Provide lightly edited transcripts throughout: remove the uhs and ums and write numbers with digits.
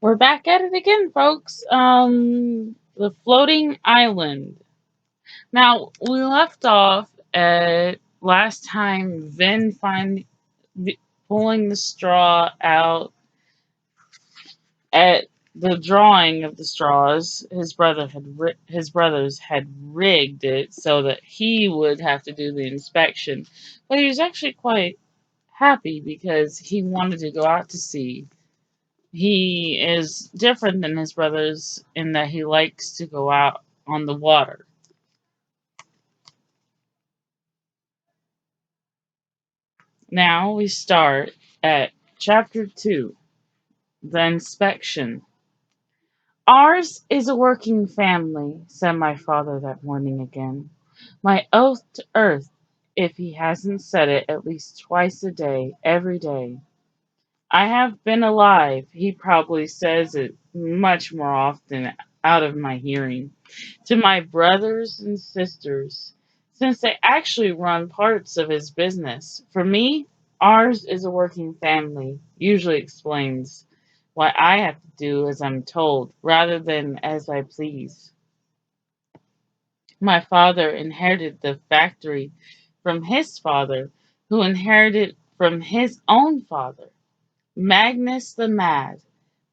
We're back at it again, folks. The floating island. Now we left off at last time. Pulling the straw out at the drawing of the straws. His brothers had rigged it so that he would have to do the inspection, but he was actually quite happy because he wanted to go out to sea. He is different than his brothers in that he likes to go out on the water. Now we start at chapter 2, the inspection. Ours is a working family, said my father that morning again. My oath to earth, if he hasn't said it at least twice a day, every day. I have been alive, he probably says it much more often out of my hearing, to my brothers and sisters, since they actually run parts of his business. For me, ours is a working family, usually explains what I have to do as I'm told, rather than as I please. My father inherited the factory from his father, who inherited from his own father. Magnus the Mad.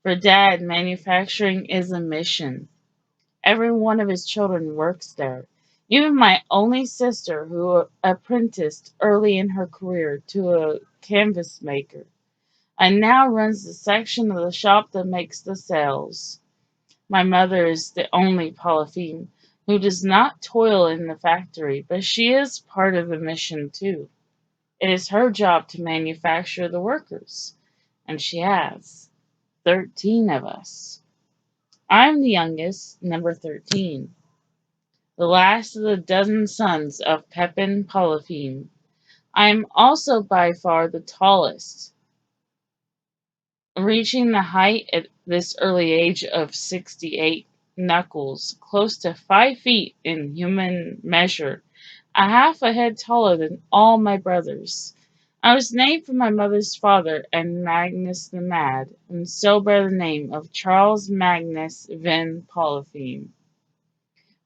For Dad, manufacturing is a mission. Every one of his children works there. Even my only sister, who apprenticed early in her career to a canvas maker, and now runs the section of the shop that makes the sails. My mother is the only Polypheme who does not toil in the factory, but she is part of the mission too. It is her job to manufacture the workers, and she has 13 of us. I'm the youngest, number 13, the last of the dozen sons of Pepin Polypheme. I am also by far the tallest, reaching the height at this early age of 68 knuckles, close to 5 feet in human measure, a half a head taller than all my brothers. I was named for my mother's father and Magnus the Mad, and so bear the name of Charles Magnus Van Polypheme,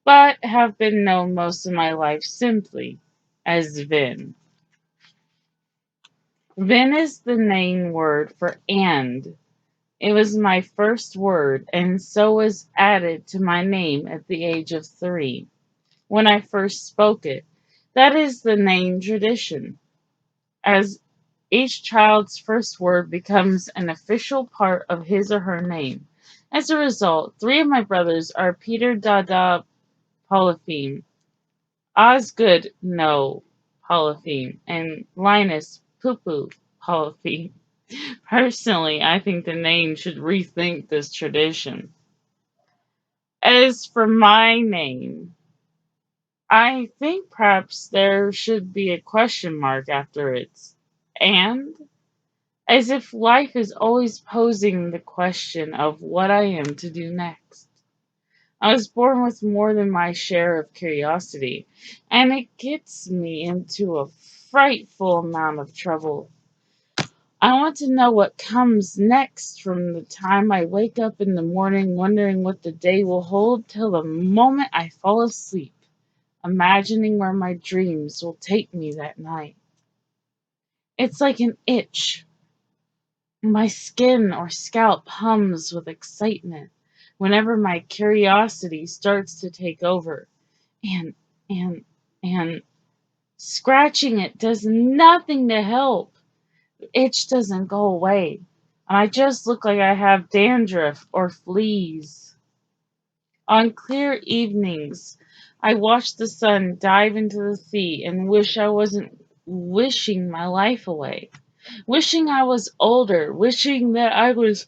but have been known most of my life simply as Vin. Vin is the name word for and. It was my first word, and so was added to my name at the age of 3, when I first spoke it. That is the name tradition. As each child's first word becomes an official part of his or her name. As a result, 3 of my brothers are Peter Dada Polypheme, Osgood No Polypheme, and Linus Poo Poo Polypheme. Personally, I think the name should rethink this tradition. As for my name, I think perhaps there should be a question mark after it. And as if life is always posing the question of what I am to do next. I was born with more than my share of curiosity, and it gets me into a frightful amount of trouble. I want to know what comes next from the time I wake up in the morning wondering what the day will hold till the moment I fall asleep, imagining where my dreams will take me that night. It's like an itch. My skin or scalp hums with excitement whenever my curiosity starts to take over. And, and, and scratching it does nothing to help. The itch doesn't go away. And I just look like I have dandruff or fleas. On clear evenings, I watch the sun dive into the sea and wish I wasn't wishing my life away. Wishing I was older, wishing that I was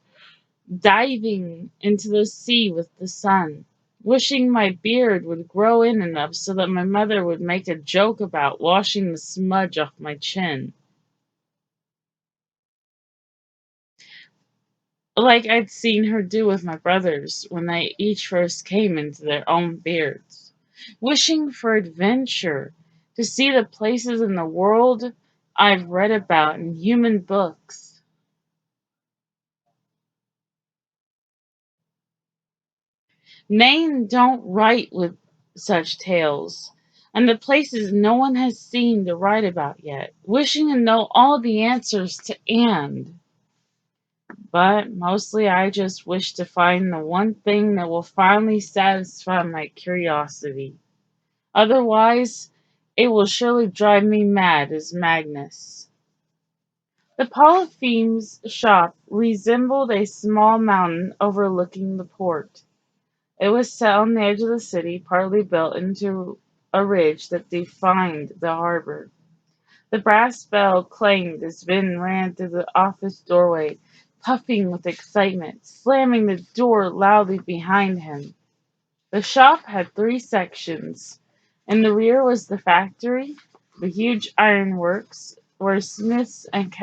diving into the sea with the sun, wishing my beard would grow in enough so that my mother would make a joke about washing the smudge off my chin, like I'd seen her do with my brothers when they each first came into their own beards. Wishing for adventure, to see the places in the world I've read about in human books. Nain don't write with such tales, and the places no one has seen to write about yet, wishing to know all the answers to and. But mostly I just wish to find the one thing that will finally satisfy my curiosity. Otherwise, it will surely drive me mad as Magnus. The Polypheme's shop resembled a small mountain overlooking the port. It was set on the edge of the city, partly built into a ridge that defined the harbor. The brass bell clanged as Ben ran through the office doorway, puffing with excitement, slamming the door loudly behind him. The shop had three sections. In the rear was the factory, the huge ironworks, where smiths and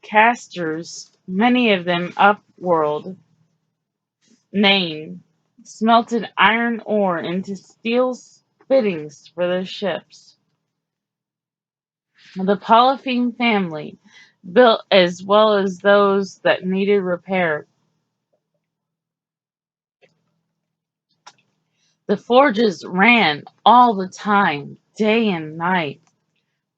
casters, many of them upworld, Nain, smelted iron ore into steel fittings for their ships. The Polypheme family built as well as those that needed repair. The forges ran all the time, day and night.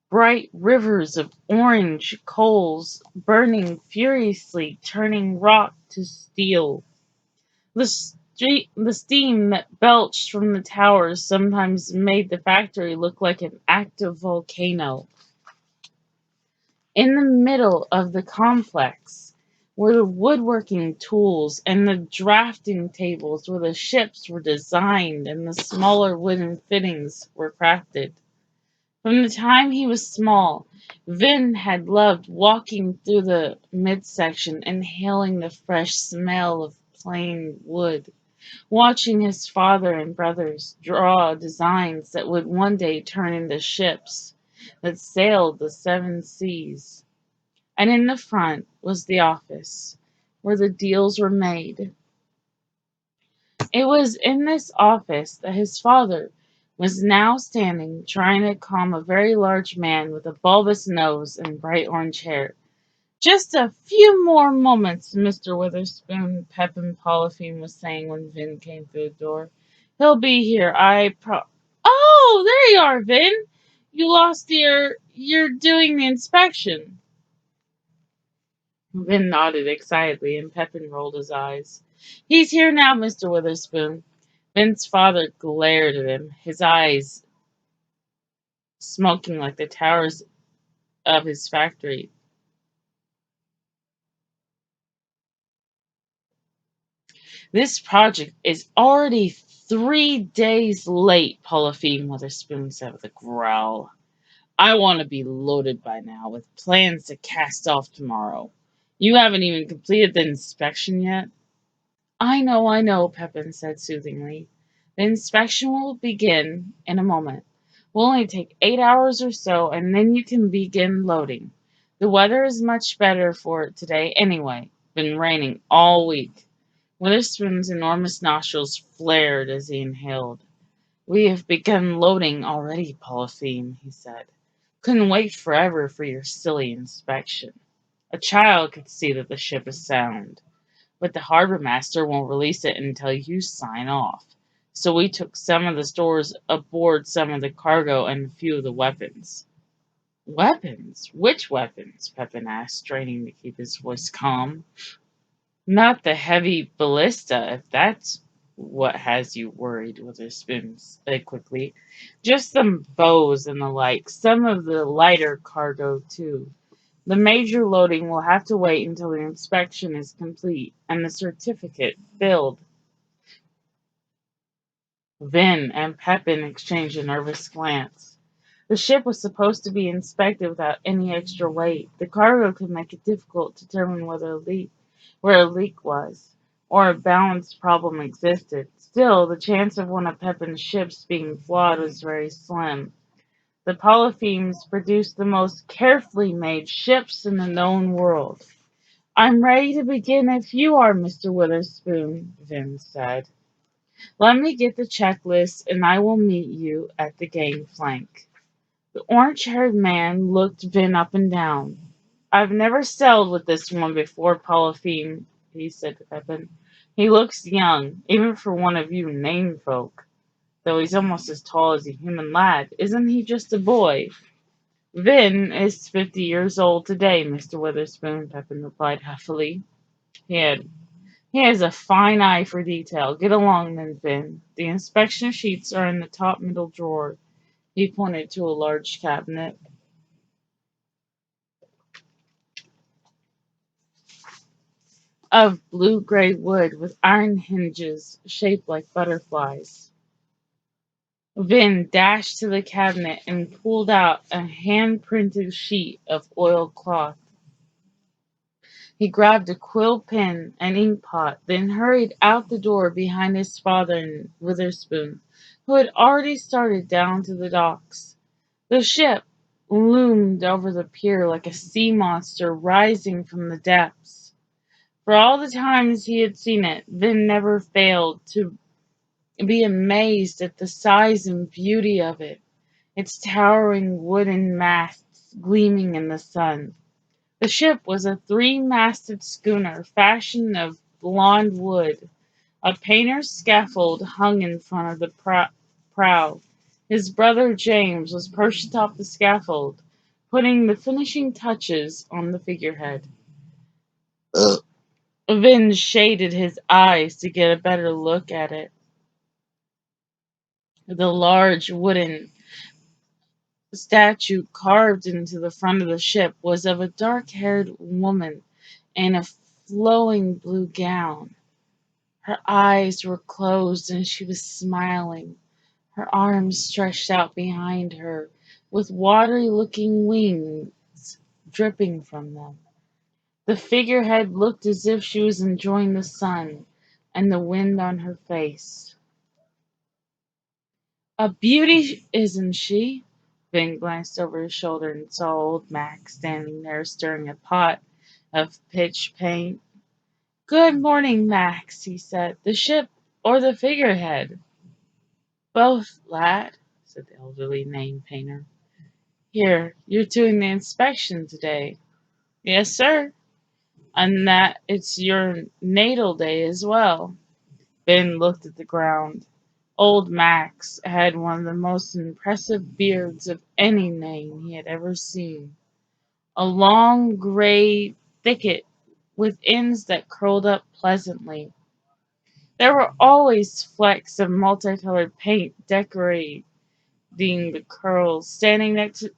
Bright rivers of orange coals burning furiously, turning rock to steel. The steam that belched from the towers sometimes made the factory look like an active volcano. In the middle of the complex were the woodworking tools and the drafting tables where the ships were designed and the smaller wooden fittings were crafted. From the time he was small, Vin had loved walking through the midsection, inhaling the fresh smell of plain wood, watching his father and brothers draw designs that would one day turn into ships that sailed the seven seas. And in the front was the office, where the deals were made. It was in this office that his father was now standing, trying to calm a very large man with a bulbous nose and bright orange hair. Just a few more moments, Mr. Witherspoon, Pepin Polypheme was saying when Vin came through the door. He'll be here, Oh, there you are, Vin! You lost you're doing the inspection. Vin nodded excitedly, and Pepin rolled his eyes. He's here now, Mr. Witherspoon. Vin's father glared at him, his eyes smoking like the towers of his factory. This project is already 3 days late, Polypheme Witherspoon said with a growl. I want to be loaded by now, with plans to cast off tomorrow. You haven't even completed the inspection yet? I know, Pepin said soothingly. The inspection will begin in a moment. Will only take 8 hours or so, and then you can begin loading. The weather is much better for it today anyway. Been raining all week. Witherspoon's enormous nostrils flared as he inhaled. We have begun loading already, Polypheme, he said. Couldn't wait forever for your silly inspection. A child could see that the ship is sound, but the harbor master won't release it until you sign off. So we took some of the stores aboard, some of the cargo, and a few of the weapons. Weapons? Which weapons? Pepin asked, straining to keep his voice calm. Not the heavy ballista, if that's what has you worried, Witherspoon said quickly. Just some bows and the like. Some of the lighter cargo, too. The major loading will have to wait until the inspection is complete and the certificate filled. Vin and Pepin exchanged a nervous glance. The ship was supposed to be inspected without any extra weight. The cargo could make it difficult to determine where a leak was, or a balance problem existed. Still, the chance of one of Pepin's ships being flawed was very slim. The Polyphemes produced the most carefully made ships in the known world. I'm ready to begin if you are, Mr. Witherspoon, Vin said. Let me get the checklist and I will meet you at the gangplank. The orange-haired man looked Vin up and down. I've never sailed with this one before, Polypheme, he said to Pepin. He looks young, even for one of you Nain folk, though he's almost as tall as a human lad. Isn't he just a boy? Vin is 50 years old today, Mr. Witherspoon, Pepin replied huffily. He had He has a fine eye for detail. Get along then, Vin. The inspection sheets are in the top middle drawer. He pointed to a large cabinet of blue-gray wood with iron hinges shaped like butterflies. Vin dashed to the cabinet and pulled out a hand-printed sheet of oiled cloth. He grabbed a quill pen and ink pot, then hurried out the door behind his father and Witherspoon, who had already started down to the docks. The ship loomed over the pier like a sea monster rising from the depths. For all the times he had seen it, Vin never failed to be amazed at the size and beauty of it, its towering wooden masts gleaming in the sun. The ship was a three-masted schooner fashioned of blond wood. A painter's scaffold hung in front of the prow. His brother James was perched atop the scaffold, putting the finishing touches on the figurehead. Vin shaded his eyes to get a better look at it. The large wooden statue carved into the front of the ship was of a dark-haired woman in a flowing blue gown. Her eyes were closed and she was smiling, her arms stretched out behind her, with watery looking wings dripping from them. The figurehead looked as if she was enjoying the sun and the wind on her face. A beauty, isn't she? Vin glanced over his shoulder and saw old Mac standing there stirring a pot of pitch paint. Good morning, Max, he said. The ship or the figurehead? Both, lad, said the elderly name painter. Here, you're doing the inspection today. Yes, sir. And that it's your natal day as well. Ben looked at the ground. Old Max had one of the most impressive beards of any name he had ever seen. A long gray thicket with ends that curled up pleasantly. There were always flecks of multicolored paint decorating the curls. Standing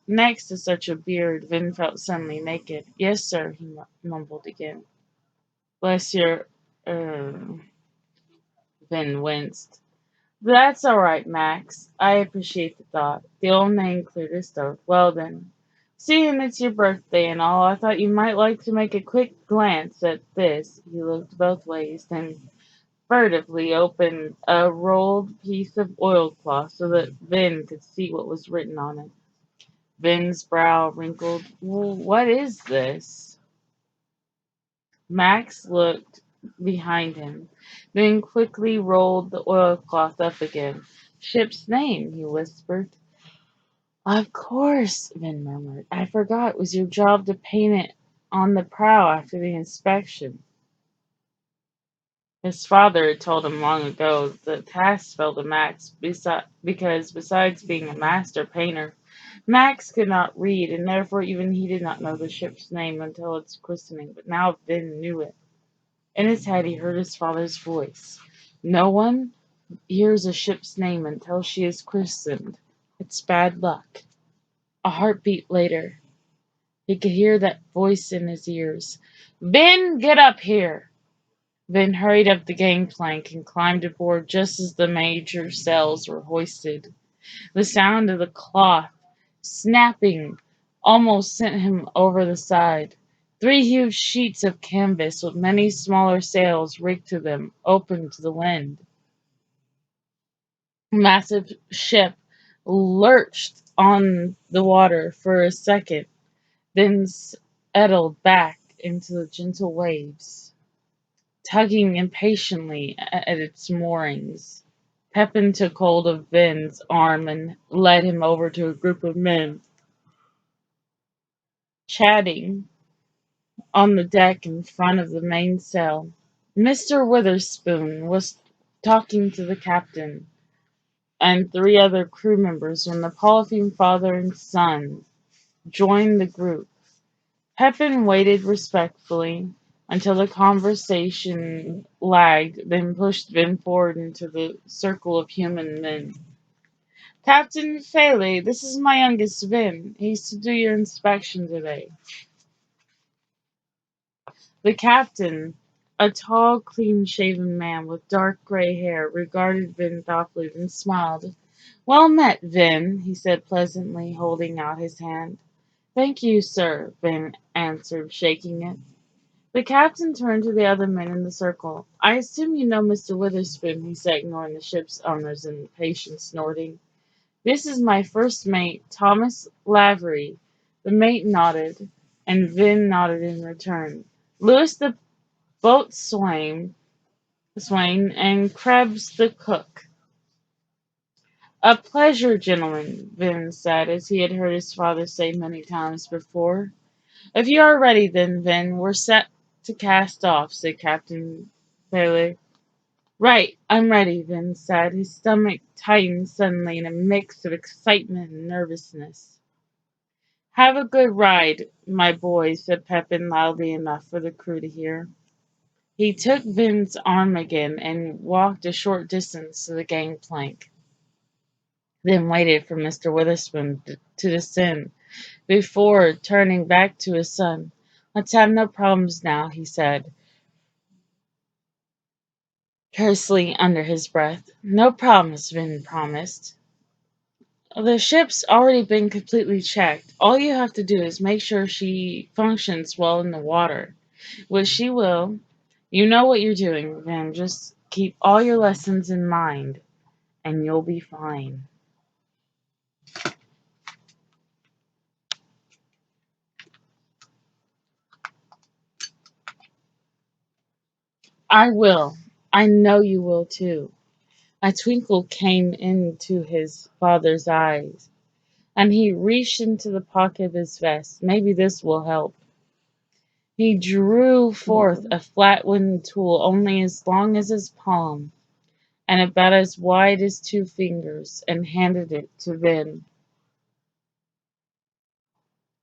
next to such a beard, Vin felt suddenly naked. Yes, sir, he mumbled again. Bless your, er, Vin winced. That's all right, Max. I appreciate the thought. The old man cleared his throat. Well then, seeing it's your birthday and all, I thought you might like to make a quick glance at this. He looked both ways, then furtively opened a rolled piece of oilcloth so that Vin could see what was written on it. Vin's brow wrinkled. What is this? Max looked behind him, then quickly rolled the oilcloth up again. Ship's name, he whispered. Of course, Vin murmured. I forgot it was your job to paint it on the prow after the inspection. His father had told him long ago that the task fell to Max because, besides being a master painter, Max could not read, and therefore even he did not know the ship's name until its christening. But now Vin knew it. In his head, he heard his father's voice. No one hears a ship's name until she is christened. It's bad luck. A heartbeat later, he could hear that voice in his ears. Vin, get up here! Vin hurried up the gangplank and climbed aboard just as the major sails were hoisted. The sound of the cloth snapping almost sent him over the side. Three huge sheets of canvas with many smaller sails rigged to them opened to the wind. The massive ship lurched on the water for a second, then settled back into the gentle waves, tugging impatiently at its moorings. Pepin took hold of Vin's arm and led him over to a group of men chatting on the deck in front of the mainsail. Mr. Witherspoon was talking to the captain and three other crew members when the Polypheme father and son joined the group. Pepin waited respectfully until the conversation lagged, then pushed Vin forward into the circle of human men. Captain Faley, this is my youngest Vin. He's to do your inspection today. The captain, a tall, clean-shaven man with dark gray hair, regarded Vin thoughtfully, then smiled. Well met, Vin, he said pleasantly, holding out his hand. Thank you, sir, Vin answered, shaking it. The captain turned to the other men in the circle. I assume you know Mr. Witherspoon, he said, ignoring the ship's owner's impatient snorting. This is my first mate, Thomas Lavery. The mate nodded, and Vin nodded in return. Lewis the boatswain, and Krebs the cook. A pleasure, gentlemen, Vin said, as he had heard his father say many times before. If you are ready, then, Vin, we're set to cast off, said Captain Bailey. Right, I'm ready, Vin said. His stomach tightened suddenly in a mix of excitement and nervousness. Have a good ride, my boy, said Pepin loudly enough for the crew to hear. He took Vin's arm again and walked a short distance to the gangplank, then waited for Mr. Witherspoon to descend before turning back to his son. Let's have no problems now, he said, tersely under his breath. No problems, Vin promised. The ship's already been completely checked. All you have to do is make sure she functions well in the water, which she will. You know what you're doing, Vin. Just keep all your lessons in mind, and you'll be fine. I will. I know you will too. A twinkle came into his father's eyes, and he reached into the pocket of his vest. Maybe this will help. He drew forth a flat wooden tool only as long as his palm and about as wide as two fingers, and handed it to Vin.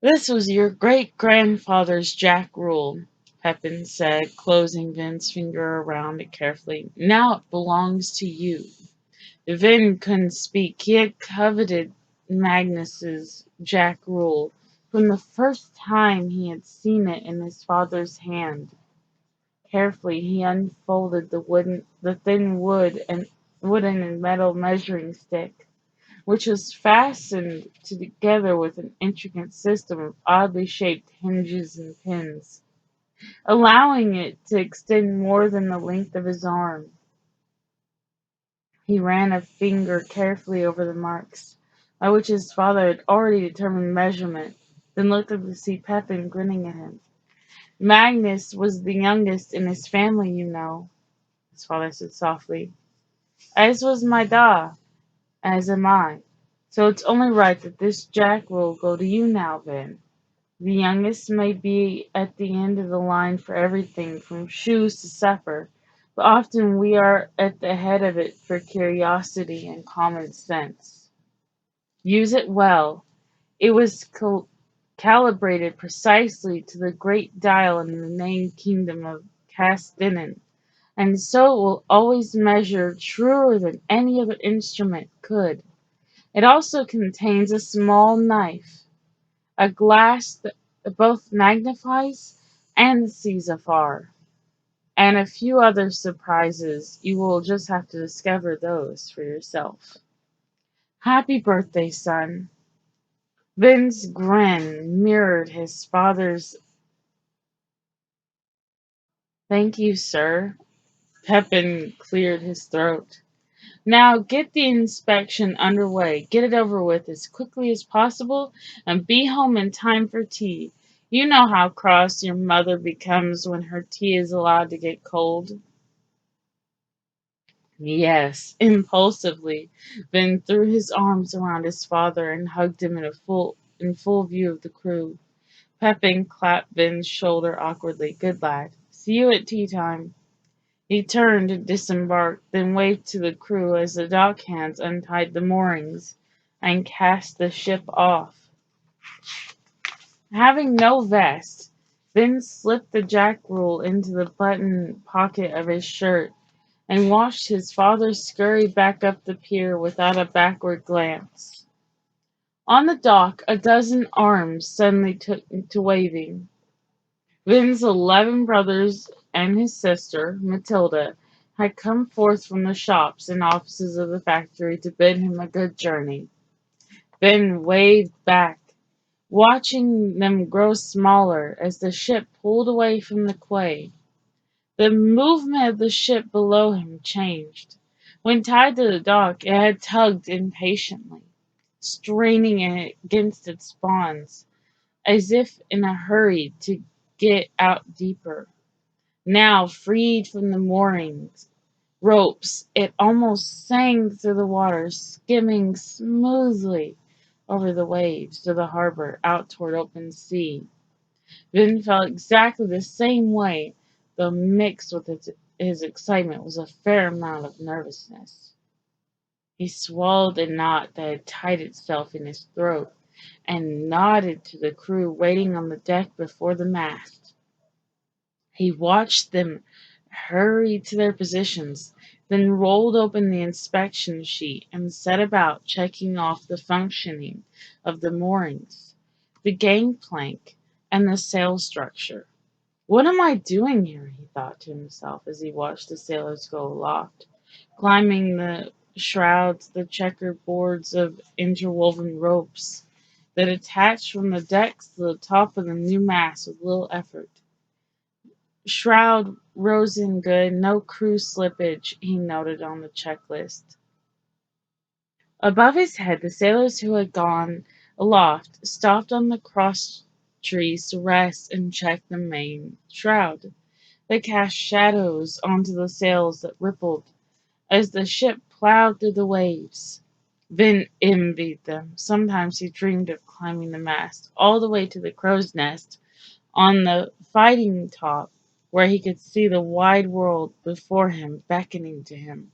This was your great grandfather's jack rule, Pepin said, closing Vin's finger around it carefully. Now it belongs to you. Vin couldn't speak. He had coveted Magnus's jack rule from the first time he had seen it in his father's hand. Carefully he unfolded the thin wooden and metal measuring stick, which was fastened together with an intricate system of oddly shaped hinges and pins, allowing it to extend more than the length of his arm. He ran a finger carefully over the marks, by which his father had already determined measurement, then looked up to see Pepin grinning at him. Magnus was the youngest in his family, you know, his father said softly, as was my da, as am I. So it's only right that this jack will go to you now, Vin. The youngest may be at the end of the line for everything from shoes to supper, but often we are at the head of it for curiosity and common sense. Use it well. It was calibrated precisely to the great dial in the named kingdom of Castellan, and so it will always measure truer than any other instrument could. It also contains a small knife, a glass that both magnifies and sees afar, and a few other surprises. You will just have to discover those for yourself. Happy birthday, son. Vin's grin mirrored his father's. Thank you, sir. Pepin cleared his throat. Now get the inspection underway. Get it over with as quickly as possible and be home in time for tea. You know how cross your mother becomes when her tea is allowed to get cold. Yes, impulsively. Then threw his arms around his father and hugged him in full view of the crew. Pepin clapped Ben's shoulder awkwardly. Good lad. See you at tea time. He turned and disembarked, then waved to the crew as the dock hands untied the moorings and cast the ship off. Having no vest, Vin slipped the jack rule into the button pocket of his shirt and watched his father scurry back up the pier without a backward glance. On the dock, a dozen arms suddenly took to waving. Vin's 11 brothers and his sister, Matilda, had come forth from the shops and offices of the factory to bid him a good journey. Vin waved back, watching them grow smaller as the ship pulled away from the quay. The movement of the ship below him changed. When tied to the dock, it had tugged impatiently, straining against its bonds, as if in a hurry to get out deeper. Now, freed from the moorings, ropes, it almost sang through the water, skimming smoothly over the waves to the harbor out toward open sea. Vin felt exactly the same way, though mixed with his excitement was a fair amount of nervousness. He swallowed a knot that had tied itself in his throat and nodded to the crew waiting on the deck before the mast. He watched them hurry to their positions, then rolled open the inspection sheet and set about checking off the functioning of the moorings, the gangplank, and the sail structure. What am I doing here? He thought to himself as he watched the sailors go aloft, climbing the shrouds, the checkered boards of interwoven ropes that attached from the decks to the top of the new mast with little effort. Shroud rose in good, no crew slippage, he noted on the checklist. Above his head, the sailors who had gone aloft stopped on the cross trees to rest and check the main shroud. They cast shadows onto the sails that rippled as the ship plowed through the waves. Vin envied them. Sometimes he dreamed of climbing the mast all the way to the crow's nest on the fighting top, where he could see the wide world before him beckoning to him.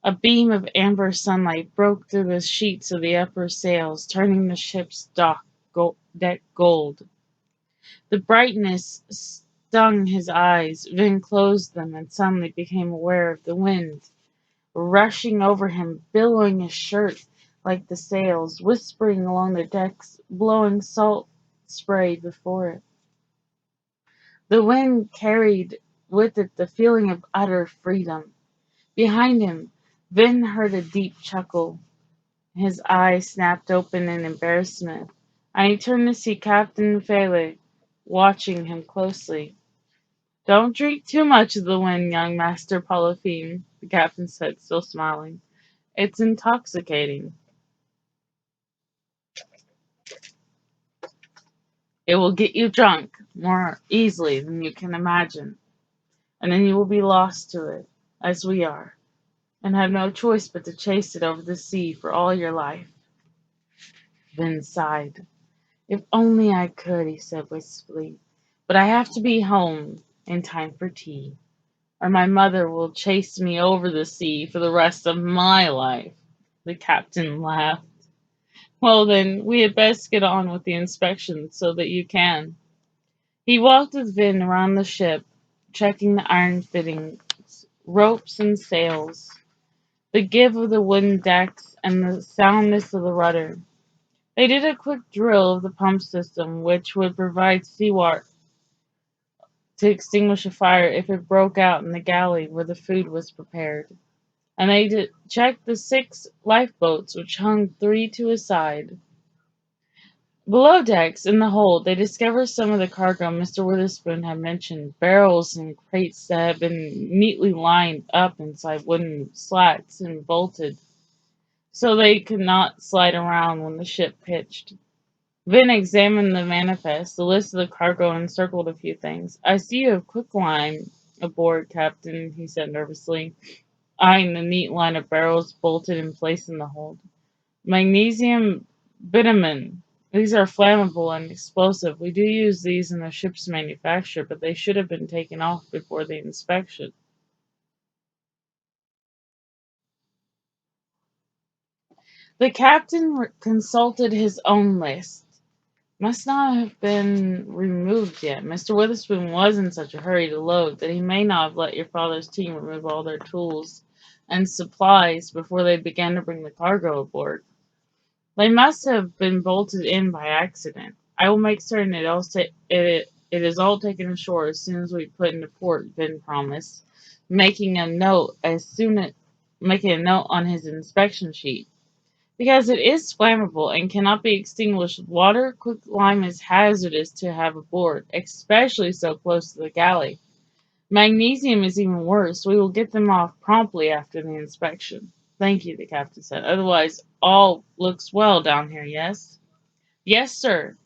A beam of amber sunlight broke through the sheets of the upper sails, turning the ship's deck gold. The brightness stung his eyes. Vin closed them and suddenly became aware of the wind rushing over him, billowing his shirt like the sails, whispering along the decks, blowing salt spray before it. The wind carried with it the feeling of utter freedom. Behind him, Vin heard a deep chuckle. His eyes snapped open in embarrassment, and he turned to see Captain Fele watching him closely. Don't drink too much of the wind, young Master Polypheme, the captain said, still smiling. It's intoxicating. It will get you drunk more easily than you can imagine, and then you will be lost to it, as we are, and have no choice but to chase it over the sea for all your life. Vin sighed. If only I could, he said wistfully, but I have to be home in time for tea, or my mother will chase me over the sea for the rest of my life. The captain laughed. Well, then, we had best get on with the inspection so that you can. He walked with Vin around the ship, checking the iron fittings, ropes, and sails, the give of the wooden decks, and the soundness of the rudder. They did a quick drill of the pump system, which would provide seawater to extinguish a fire if it broke out in the galley where the food was prepared. And they checked the 6 lifeboats, which hung 3 to a side. Below decks, in the hold, they discovered some of the cargo Mr. Witherspoon had mentioned, barrels and crates that had been neatly lined up inside wooden slats and bolted, so they could not slide around when the ship pitched. Vin examined the manifest, the list of the cargo, and circled a few things. I see you have quicklime aboard, Captain, he said nervously, eyeing the neat line of barrels bolted in place in the hold. Magnesium bitumen. These are flammable and explosive. We do use these in the ship's manufacture, but they should have been taken off before the inspection. The captain consulted his own list. Must not have been removed yet. Mr. Witherspoon was in such a hurry to load that he may not have let your father's team remove all their tools and supplies before they began to bring the cargo aboard. They must have been bolted in by accident. I will make certain it is all taken ashore as soon as we put into port, Vin promised, making a note as soon as making a note on his inspection sheet. Because it is flammable and cannot be extinguished with water, quicklime is hazardous to have aboard, especially so close to the galley. Magnesium is even worse. We will get them off promptly after the inspection. Thank you, the captain said. Otherwise, all looks well down here, yes? Yes, sir.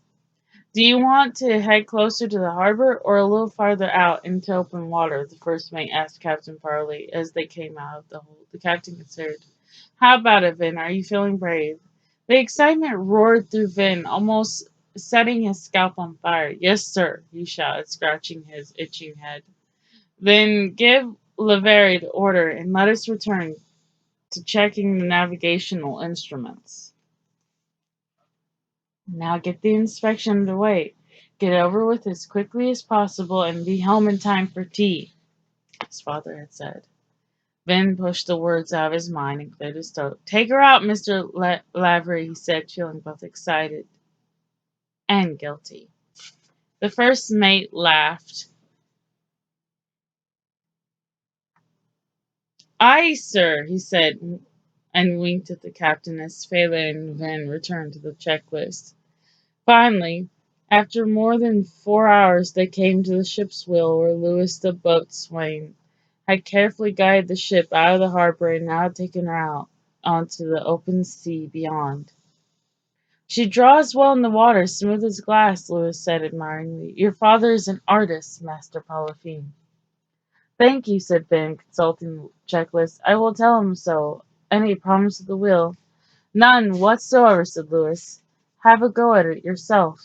Do you want to head closer to the harbor or a little farther out into open water? The first mate asked Captain Parley as they came out of the hold. The captain considered. How about it, Vin? Are you feeling brave? The excitement roared through Vin, almost setting his scalp on fire. Yes, sir, he shouted, scratching his itching head. Then give Leverrier the order and let us return to checking the navigational instruments. Now get the inspection underway. Get over with as quickly as possible and be home in time for tea, his father had said. Ben pushed the words out of his mind and cleared his throat. Take her out, Mr. Lavery, he said, feeling both excited and guilty. The first mate laughed. Aye, sir, he said, and winked at the captain as Phelan and Van returned to the checklist. Finally, after more than 4 hours, they came to the ship's wheel where Lewis, the boatswain, had carefully guided the ship out of the harbor and now taken her out onto the open sea beyond. She draws well in the water, smooth as glass, Lewis said admiringly. Your father is an artist, Master Polypheme. Thank you, said Ben, consulting the checklist. I will tell him so. Any problems with the wheel? None whatsoever, said Lewis. Have a go at it yourself.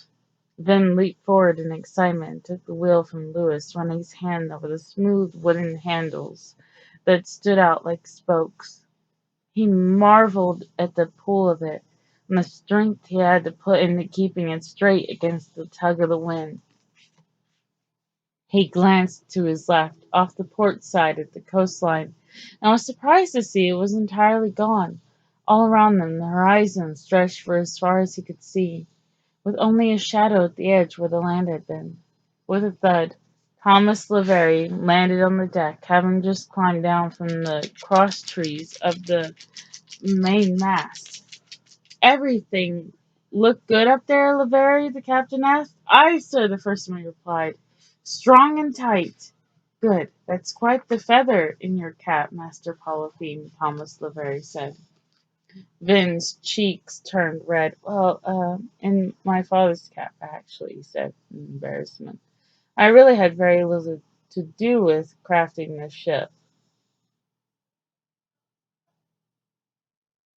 Ben leaped forward in excitement and took the wheel from Lewis, running his hand over the smooth wooden handles that stood out like spokes. He marveled at the pull of it and the strength he had to put into keeping it straight against the tug of the wind. He glanced to his left, off the port side at the coastline, and was surprised to see it was entirely gone. All around them the horizon stretched for as far as he could see, with only a shadow at the edge where the land had been. With a thud, Thomas Leverrier landed on the deck, having just climbed down from the cross trees of the main mast. Everything look good up there, Leverrier? The captain asked. Aye, sir, the first mate replied. Strong and tight. Good. That's quite the feather in your cap, Master Polypheme, Thomas Leverrier said. Vin's cheeks turned red. Well, in my father's cap, actually, he said in embarrassment. I really had very little to do with crafting this ship.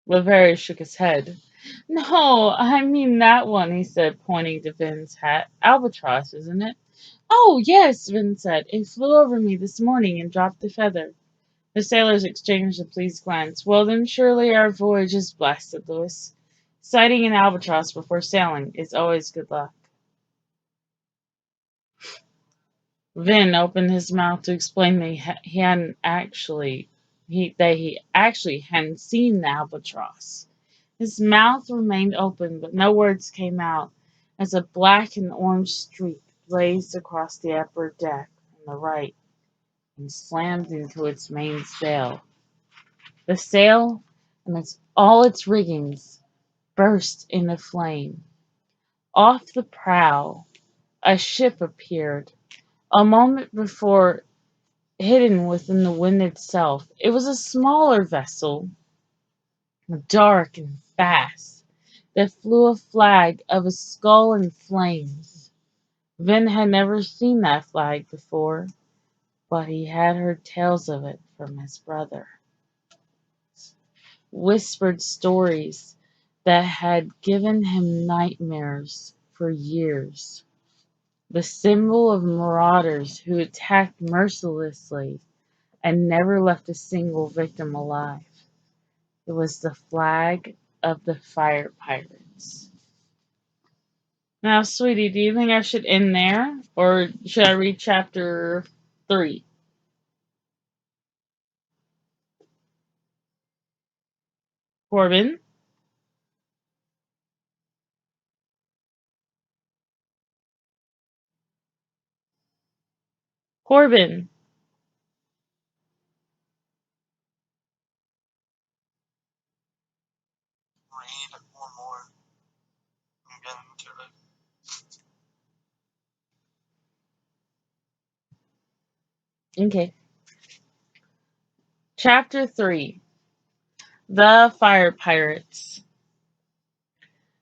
Leverrier shook his head. No, I mean that one, he said, pointing to Vin's hat. Albatross, isn't it? Oh, yes, Vin said. It flew over me this morning and dropped the feather. The sailors exchanged a pleased glance. Well, then, surely our voyage is blessed, said Lewis. Sighting an albatross before sailing is always good luck. Vin opened his mouth to explain that he actually hadn't seen the albatross. His mouth remained open, but no words came out, as a black and orange streak blazed across the upper deck on the right and slammed into its mainsail. The sail and all its riggings burst into flame. Off the prow, a ship appeared. A moment before, hidden within the wind itself, it was a smaller vessel, dark and fast, that flew a flag of a skull in flames. Vin had never seen that flag before, but he had heard tales of it from his brother. Whispered stories that had given him nightmares for years. The symbol of marauders who attacked mercilessly and never left a single victim alive. It was the flag of the fire pirates. Now, sweetie, do you think I should end there, or should I read chapter 3? Corbin? Corbin! Okay. Chapter 3. The Fire Pirates.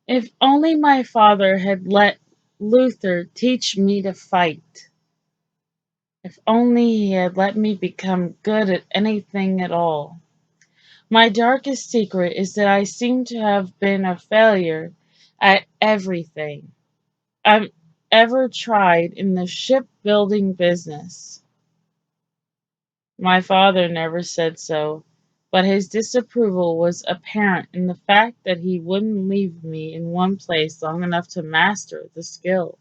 If only my father had let Luther teach me to fight. If only he had let me become good at anything at all. My darkest secret is that I seem to have been a failure at everything I've ever tried in the shipbuilding business. My father never said so, but his disapproval was apparent in the fact that he wouldn't leave me in one place long enough to master the skill.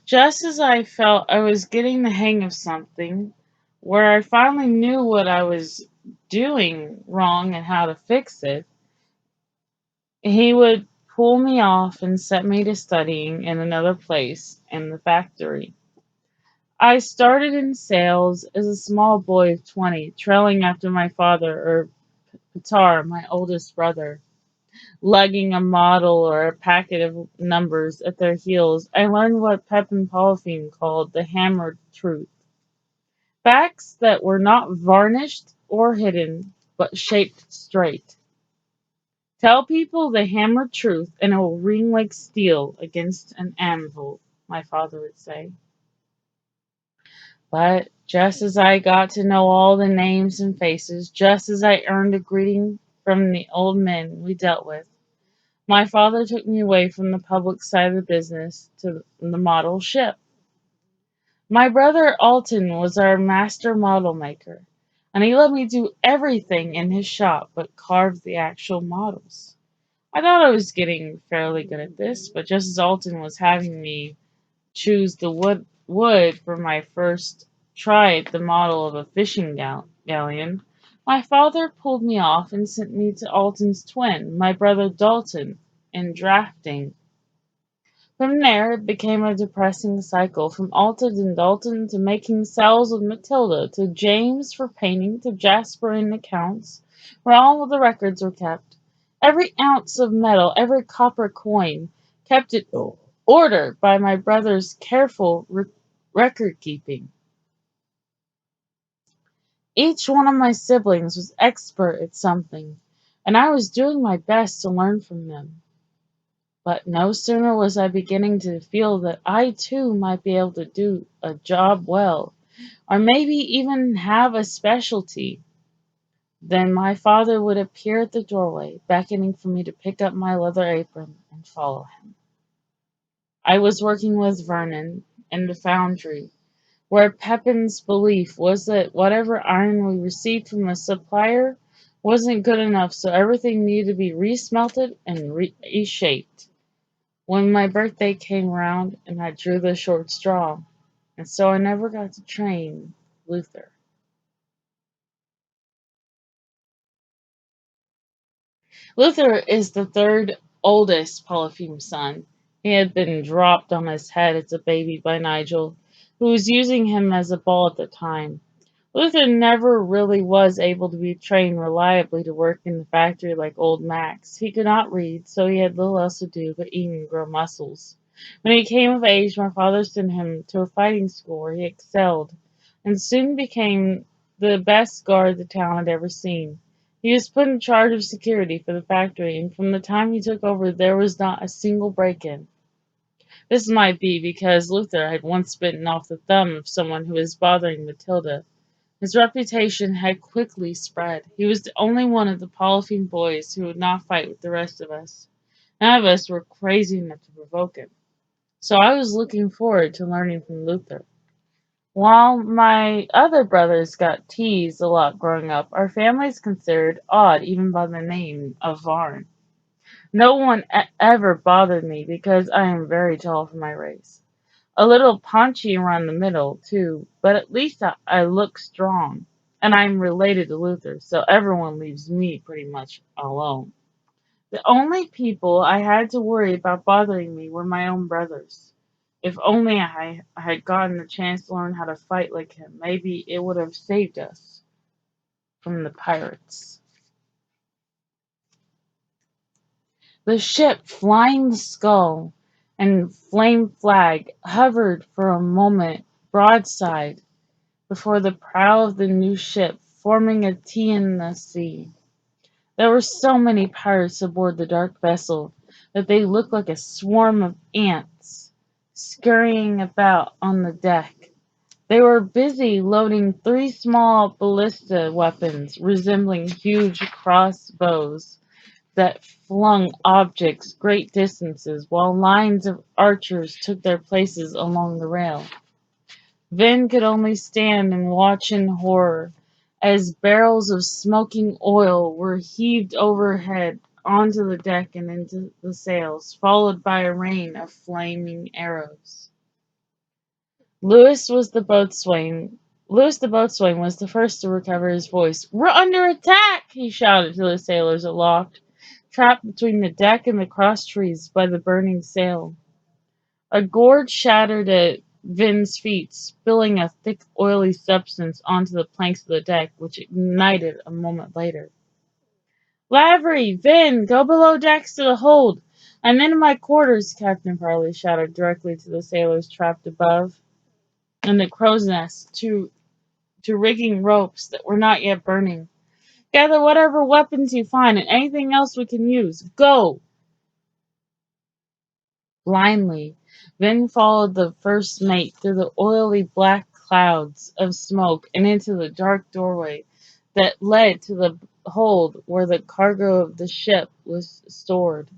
Just as I felt I was getting the hang of something, where I finally knew what I was doing wrong and how to fix it, he would pull me off and set me to studying in another place in the factory. I started in sales as a small boy of 20, trailing after my father, or Petar, my oldest brother, lugging a model or a packet of numbers at their heels. I learned what Pepin Polypheme called the hammered truth. Facts that were not varnished or hidden, but shaped straight. Tell people the hammered truth and it will ring like steel against an anvil, my father would say. But just as I got to know all the names and faces, just as I earned a greeting from the old men we dealt with, my father took me away from the public side of the business to the model ship. My brother Alton was our master model maker, and he let me do everything in his shop but carve the actual models. I thought I was getting fairly good at this, but just as Alton was having me choose the wood for my first try at the model of a fishing galleon, my father pulled me off and sent me to Alton's twin, my brother Dalton, in drafting. From there it became a depressing cycle, from Alton and Dalton to making cells with Matilda, to James for painting, to Jasper in accounts, where all of the records were kept. Every ounce of metal, every copper coin, kept in order by my brother's careful record keeping. Each one of my siblings was expert at something, and I was doing my best to learn from them. But no sooner was I beginning to feel that I too might be able to do a job well, or maybe even have a specialty, than my father would appear at the doorway, beckoning for me to pick up my leather apron and follow him. I was working with Vernon in the foundry, where Pepin's belief was that whatever iron we received from a supplier wasn't good enough, so everything needed to be resmelted and reshaped. When my birthday came round, and I drew the short straw, and so I never got to train Luther. Luther is the third oldest Polypheme's son. He had been dropped on his head as a baby by Nigel, who was using him as a ball at the time. Luther never really was able to be trained reliably to work in the factory like old Max. He could not read, so he had little else to do but eat and grow muscles. When he came of age, my father sent him to a fighting school where he excelled, and soon became the best guard the town had ever seen. He was put in charge of security for the factory, and from the time he took over, there was not a single break-in. This might be because Luther had once bitten off the thumb of someone who was bothering Matilda. His reputation had quickly spread. He was the only one of the Polypheme boys who would not fight with the rest of us. None of us were crazy enough to provoke him. So I was looking forward to learning from Luther. While my other brothers got teased a lot growing up, our family is considered odd even by the name of Varn. No one ever bothered me because I am very tall for my race. A little paunchy around the middle, too, but at least I look strong. And I'm related to Luther, so everyone leaves me pretty much alone. The only people I had to worry about bothering me were my own brothers. If only I had gotten the chance to learn how to fight like him, maybe it would have saved us from the pirates. The ship, flying the skull and flame flag, hovered for a moment broadside before the prow of the new ship, forming a T in the sea. There were so many pirates aboard the dark vessel that they looked like a swarm of ants scurrying about on the deck. They were busy loading three small ballista weapons resembling huge crossbows that flung objects great distances while lines of archers took their places along the rail. Vin could only stand and watch in horror as barrels of smoking oil were heaved overhead onto the deck and into the sails, followed by a rain of flaming arrows. Lewis was the boatswain. Lewis the boatswain was the first to recover his voice. "We're under attack!" he shouted to the sailors aloft, trapped between the deck and the cross trees by the burning sail. A gourd shattered at Vin's feet, spilling a thick, oily substance onto the planks of the deck, which ignited a moment later. "Lavery! Vin! Go below decks to the hold! I'm in my quarters!" Captain Farley shouted directly to the sailors trapped above in the crow's nest to rigging ropes that were not yet burning. "Gather whatever weapons you find and anything else we can use. Go!" Blindly, Vin followed the first mate through the oily black clouds of smoke and into the dark doorway that led to the hold where the cargo of the ship was stored.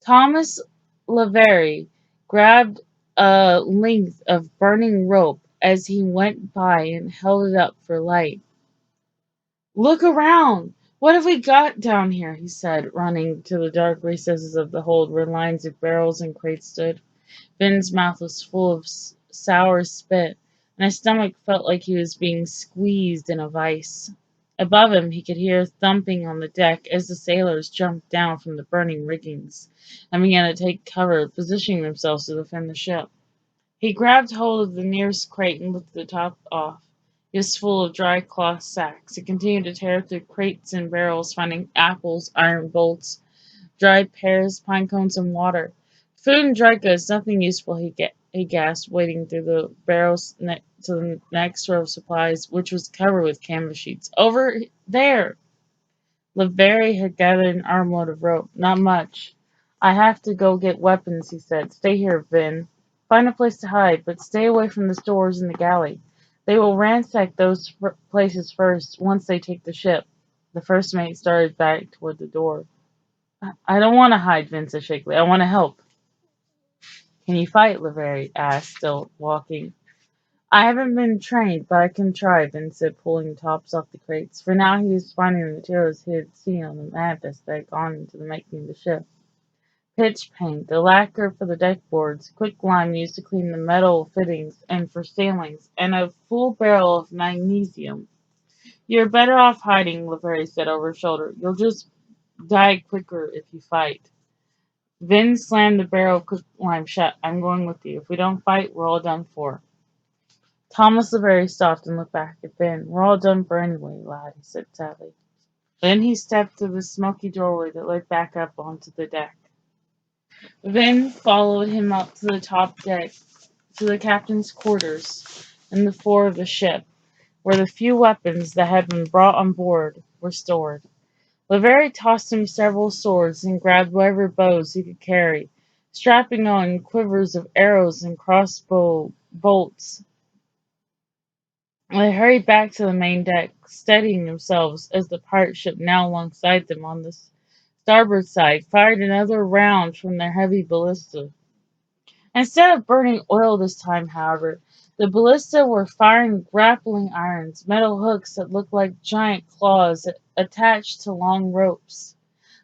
Thomas Lavery grabbed a length of burning rope as he went by and held it up for light. "Look around! What have we got down here?" he said, running to the dark recesses of the hold where lines of barrels and crates stood. Ben's mouth was full of sour spit, and his stomach felt like he was being squeezed in a vice. Above him, he could hear thumping on the deck as the sailors jumped down from the burning riggings and began to take cover, positioning themselves to defend the ship. He grabbed hold of the nearest crate and lifted the top off. It was full of dry cloth sacks. He continued to tear through crates and barrels, finding apples, iron bolts, dried pears, pine cones, and water. "Food and dry goods, nothing useful," he gasped, wading through the barrels to the next row of supplies, which was covered with canvas sheets. "Over there!" Lavery had gathered an armload of rope. "Not much. I have to go get weapons," he said. "Stay here, Vin. Find a place to hide, but stay away from the stores in the galley. They will ransack those places first, once they take the ship." The first mate started back toward the door. "I don't want to hide," Vin said shakily. "I want to help." "Can you fight?" Lavery asked, still walking. "I haven't been trained, but I can try," Vin said, pulling tops off the crates. For now he was finding the materials he had seen on the manifest that had gone into the making of the ship. Pitch paint, the lacquer for the deck boards, quicklime used to clean the metal fittings and for sailings, and a full barrel of magnesium. "You're better off hiding," Lavery said over his shoulder. "You'll just die quicker if you fight." Vin slammed the barrel of quicklime shut. "I'm going with you. If we don't fight, we're all done for." Thomas Lavery stopped and looked back at Vin. "We're all done for anyway, lad," he said sadly. Then he stepped to the smoky doorway that led back up onto the deck. Vin followed him up to the top deck, to the captain's quarters in the fore of the ship, where the few weapons that had been brought on board were stored. Lavery tossed him several swords and grabbed whatever bows he could carry, strapping on quivers of arrows and crossbow bolts. They hurried back to the main deck, steadying themselves as the pirate ship now alongside them on the starboard side fired another round from their heavy ballista. Instead of burning oil this time, however, the ballista were firing grappling irons, metal hooks that looked like giant claws attached to long ropes.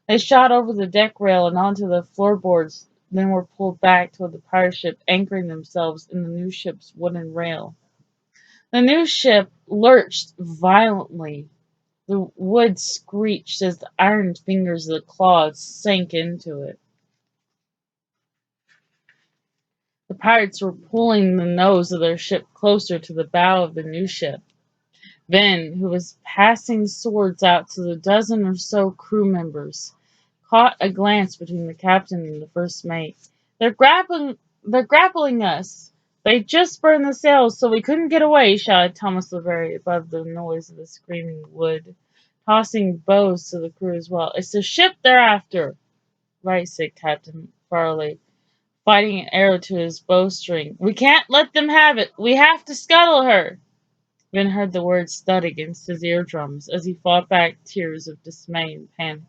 They shot over the deck rail and onto the floorboards, then were pulled back toward the pirate ship, anchoring themselves in the new ship's wooden rail. The new ship lurched violently. The wood screeched as the iron fingers of the claws sank into it. The pirates were pulling the nose of their ship closer to the bow of the new ship. Ben, who was passing swords out to the dozen or so crew members, caught a glance between the captain and the first mate. They're grappling us. They just burned the sails so we couldn't get away, shouted Thomas LeVary above the noise of the screaming wood, tossing bows to the crew as well. It's the ship they're after. Right, said Captain Farley, fighting an arrow to his bowstring. We can't let them have it. We have to scuttle her. Ben heard the words thud against his eardrums as he fought back tears of dismay and panic.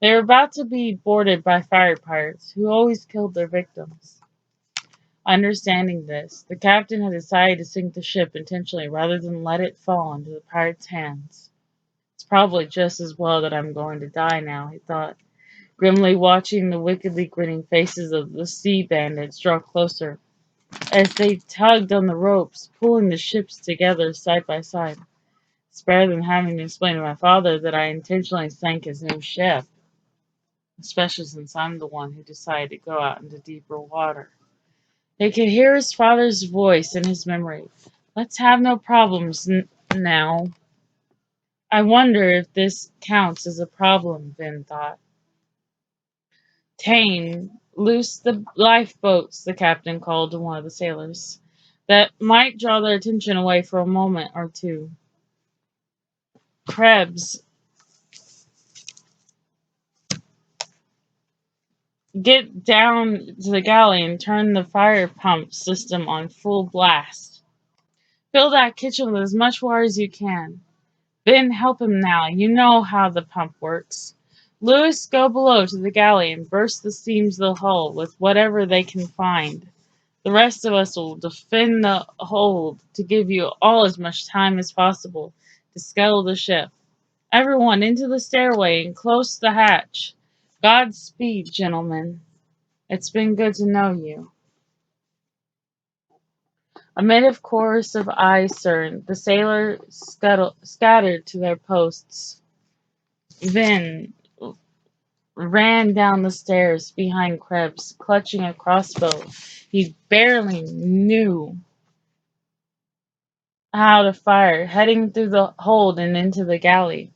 They were about to be boarded by fire pirates, who always killed their victims. Understanding this, the captain had decided to sink the ship intentionally rather than let it fall into the pirates' hands. It's probably just as well that I'm going to die now, he thought, grimly watching the wickedly grinning faces of the sea bandits draw closer as they tugged on the ropes, pulling the ships together side by side. It's better than having to explain to my father that I intentionally sank his new ship, especially since I'm the one who decided to go out into deeper water. He could hear his father's voice in his memory. Let's have no problems now. I wonder if this counts as a problem, Ben thought. Tane, loose the lifeboats, the captain called to one of the sailors. That might draw their attention away for a moment or two. Krebs, get down to the galley and turn the fire pump system on full blast. Fill that kitchen with as much water as you can. Ben, help him now. You know how the pump works. Lewis, go below to the galley and burst the seams of the hull with whatever they can find. The rest of us will defend the hold to give you all as much time as possible to scuttle the ship. Everyone into the stairway and close the hatch. Godspeed, gentlemen. It's been good to know you. Amid a chorus of "Aye, sir," the sailors scattered to their posts. Then ran down the stairs behind Krebs, clutching a crossbow. He barely knew how to fire, heading through the hold and into the galley.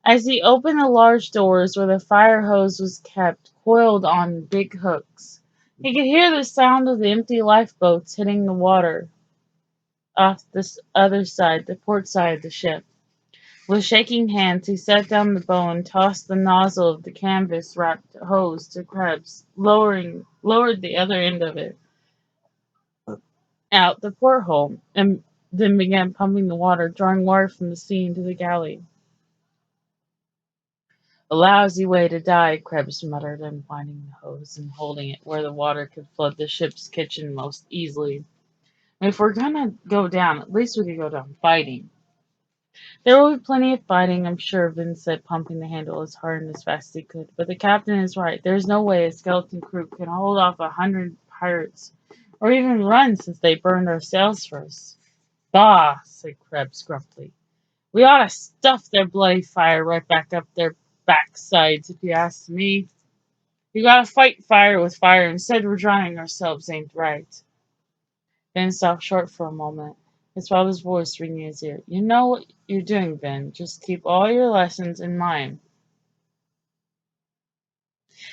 As he opened the large doors where the fire hose was kept, coiled on big hooks, he could hear the sound of the empty lifeboats hitting the water off this other side, the port side of the ship. With shaking hands, he set down the bow and tossed the nozzle of the canvas-wrapped hose to Krebs, lowered the other end of it out the porthole, and then began pumping the water, drawing water from the sea into the galley. A lousy way to die, Krebs muttered, unwinding the hose and holding it where the water could flood the ship's kitchen most easily. If we're gonna go down, at least we could go down fighting. There will be plenty of fighting, I'm sure, Vince said, pumping the handle as hard and as fast as he could. But the captain is right. There's no way a skeleton crew can hold off 100 pirates, or even run since they burned our sails first. Bah, said Krebs gruffly. We ought to stuff their bloody fire right back up their backsides, if you ask me. You gotta fight fire with fire. Instead, we're drowning ourselves, ain't right. Ben stopped short for a moment, his father's voice ringing in his ear. You know what you're doing, Ben. Just keep all your lessons in mind.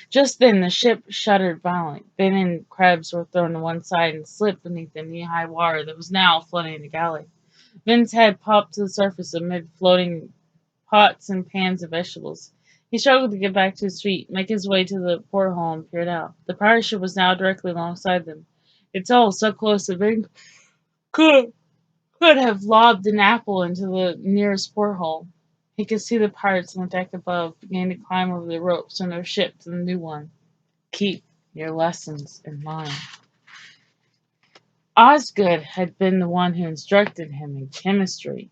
Just then the ship shuddered violently. Ben and Krebs were thrown to one side and slipped beneath the knee-high water that was now flooding the galley. Ben's head popped to the surface amid floating pots and pans of vegetables. He struggled to get back to his feet, make his way to the porthole, and peered out. The pirate ship was now directly alongside them. Its hull so close that Ben could have lobbed an apple into the nearest porthole. He could see the pirates on the deck above, beginning to climb over the ropes from their ship to the new one. Keep your lessons in mine. Osgood had been the one who instructed him in chemistry.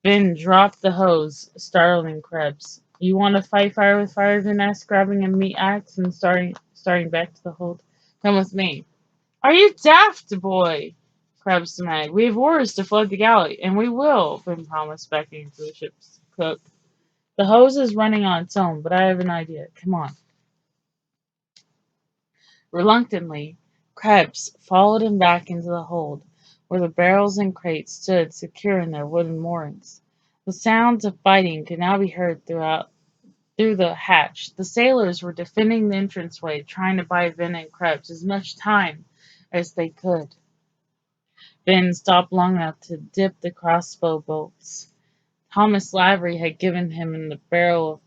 Vin dropped the hose, startling Krebs. You want to fight fire with fire? Vin asked, grabbing a meat axe and starting back to the hold. Come with me. Are you daft, boy? Krebs demanded. We have orders to flood the galley, and we will, Vin promised, backing into the ship's cook. The hose is running on its own, but I have an idea. Come on. Reluctantly, Krebs followed him back into the hold, where the barrels and crates stood secure in their wooden moorings. The sounds of fighting could now be heard through the hatch. The sailors were defending the entranceway, trying to buy Vin and Krebs as much time as they could. Vin stopped long enough to dip the crossbow bolts Thomas Lavery had given him in the barrel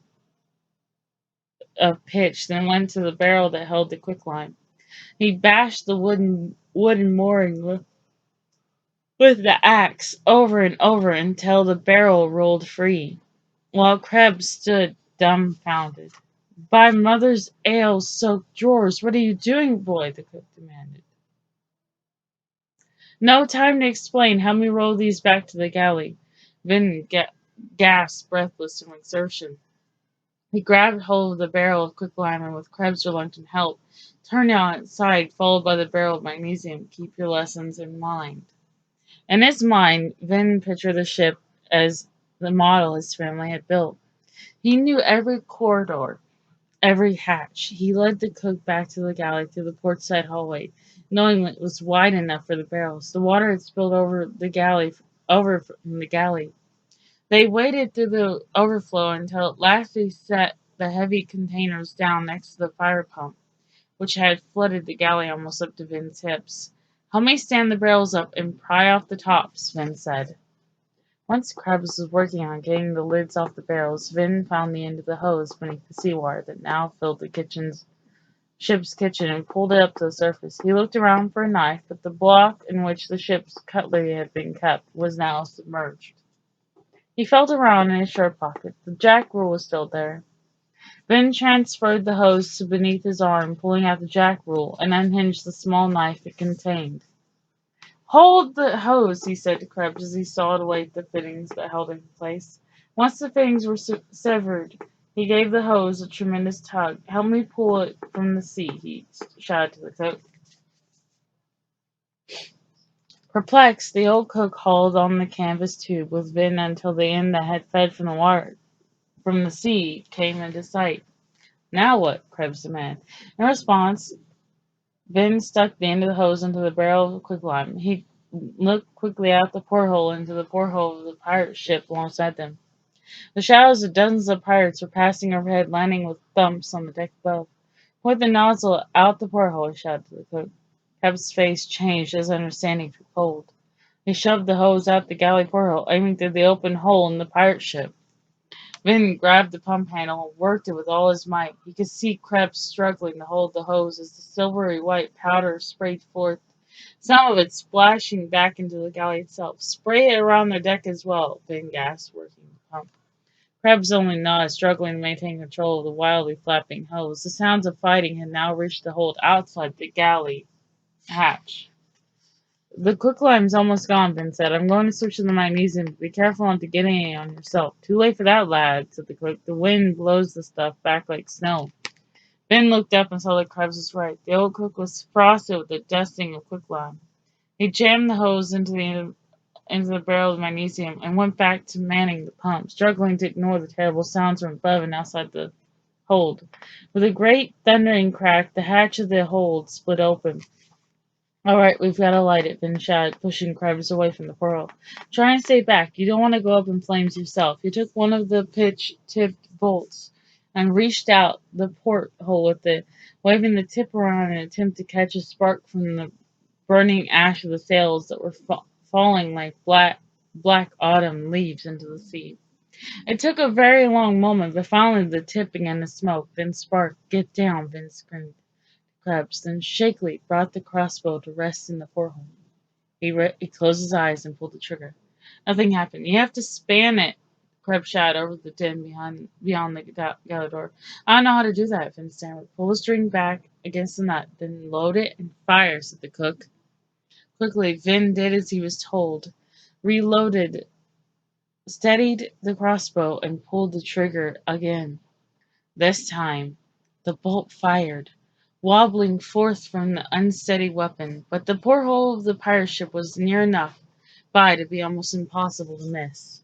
of pitch, then went to the barrel that held the quicklime. He bashed the wooden mooring with the axe over and over until the barrel rolled free, while Krebs stood dumbfounded. By mother's ale-soaked drawers, what are you doing, boy? The cook demanded. No time to explain. Help me roll these back to the galley. Vin gasped, breathless from exertion. He grabbed hold of the barrel of quicklime and, with Krebs' reluctant help, turned it on its side, followed by the barrel of magnesium. Keep your lessons in mind. In his mind, Vin pictured the ship as the model his family had built. He knew every corridor, every hatch. He led the cook back to the galley through the port side hallway, knowing it was wide enough for the barrels. The water had spilled over from the galley. They waded through the overflow until at last they set the heavy containers down next to the fire pump, which had flooded the galley almost up to Vin's hips. Help me stand the barrels up and pry off the tops, Vin said. Once Krebs was working on getting the lids off the barrels, Vin found the end of the hose beneath the seawater that now filled the ship's kitchen and pulled it up to the surface. He looked around for a knife, but the block in which the ship's cutlery had been kept was now submerged. He felt around in his shirt pocket. The jack rule was still there. Vin transferred the hose to beneath his arm, pulling out the jack rule, and unhinged the small knife it contained. Hold the hose, he said to Krebs as he sawed away at the fittings that held it in place. Once the fittings were severed, he gave the hose a tremendous tug. Help me pull it from the sea, he shouted to the cook. Perplexed, the old cook hauled on the canvas tube with Vin until the end that had fed from the water from the sea came into sight. Now what? Krebs demanded. In response, Vin stuck the end of the hose into the barrel of quicklime. He looked quickly out the porthole into the porthole of the pirate ship alongside them. The shadows of dozens of pirates were passing overhead, landing with thumps on the deck above. Point the nozzle out the porthole, he shouted to the cook. Krebs' face changed as understanding took hold. He shoved the hose out the galley porthole, aiming through the open hole in the pirate ship. Vin grabbed the pump handle and worked it with all his might. He could see Krebs struggling to hold the hose as the silvery white powder sprayed forth, some of it splashing back into the galley itself. Spray it around the deck as well, Vin gasped, working the pump. Krebs only nodded, struggling to maintain control of the wildly flapping hose. The sounds of fighting had now reached the hold outside the galley hatch. The quicklime's almost gone, Vin said. I'm going to switch to the magnesium. Be careful not to get any on yourself. Too late for that, lad, said the cook. The wind blows the stuff back like snow. Vin looked up and saw that Krebs was right. The old cook was frosted with a dusting of quicklime. He jammed the hose into the barrel of magnesium and went back to manning the pump, struggling to ignore the terrible sounds from above and outside the hold. With a great thundering crack, the hatch of the hold split open. All right, we've got to light it, Vin shouted, pushing Krebs away from the portal. Try and stay back. You don't want to go up in flames yourself. He took one of the pitch-tipped bolts and reached out the porthole with it, waving the tip around in an attempt to catch a spark from the burning ash of the sails that were falling like black autumn leaves into the sea. It took a very long moment, but finally the tip began to smoke, then spark. Get down, Vin screamed. Krebs then shakily brought the crossbow to rest in the porthole. He closed his eyes and pulled the trigger. Nothing happened. You have to span it, Krebs shouted over the din beyond the galley door. I don't know how to do that, Vin stammered. Pull the string back against the nut. Then load it and fire, said the cook. Quickly, Vin did as he was told, reloaded, steadied the crossbow, and pulled the trigger again. This time, the bolt fired, wobbling forth from the unsteady weapon, but the porthole of the pirate ship was near enough by to be almost impossible to miss.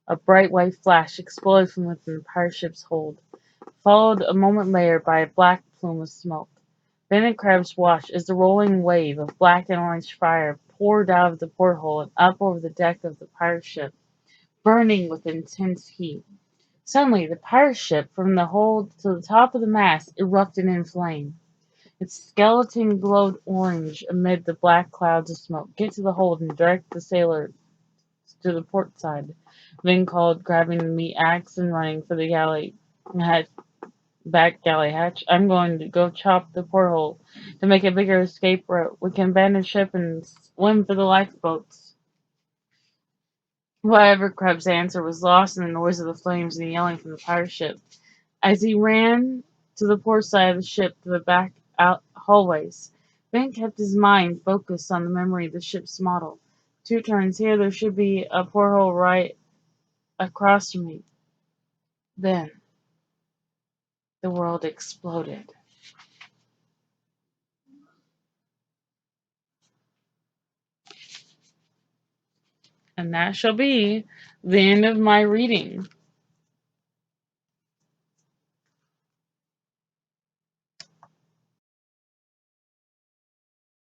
A bright white flash exploded from within the pirate ship's hold, followed a moment later by a black plume of smoke. Then and Krebs watched as the rolling wave of black and orange fire poured out of the porthole and up over the deck of the pirate ship, burning with intense heat. Suddenly, the pirate ship, from the hold to the top of the mast, erupted in flame. Its skeleton glowed orange amid the black clouds of smoke. Get to the hold and direct the sailors to the port side. Vin called, grabbing the meat axe and running for the back galley hatch. I'm going to go chop the porthole to make a bigger escape route. We can abandon ship and swim for the lifeboats. Whatever Krebs' answer was lost in the noise of the flames and the yelling from the pirate ship. As he ran to the port side of the ship to the back out hallways, Ben kept his mind focused on the memory of the ship's model. 2 turns here, there should be a porthole right across from me. Then the world exploded. And that shall be the end of my reading.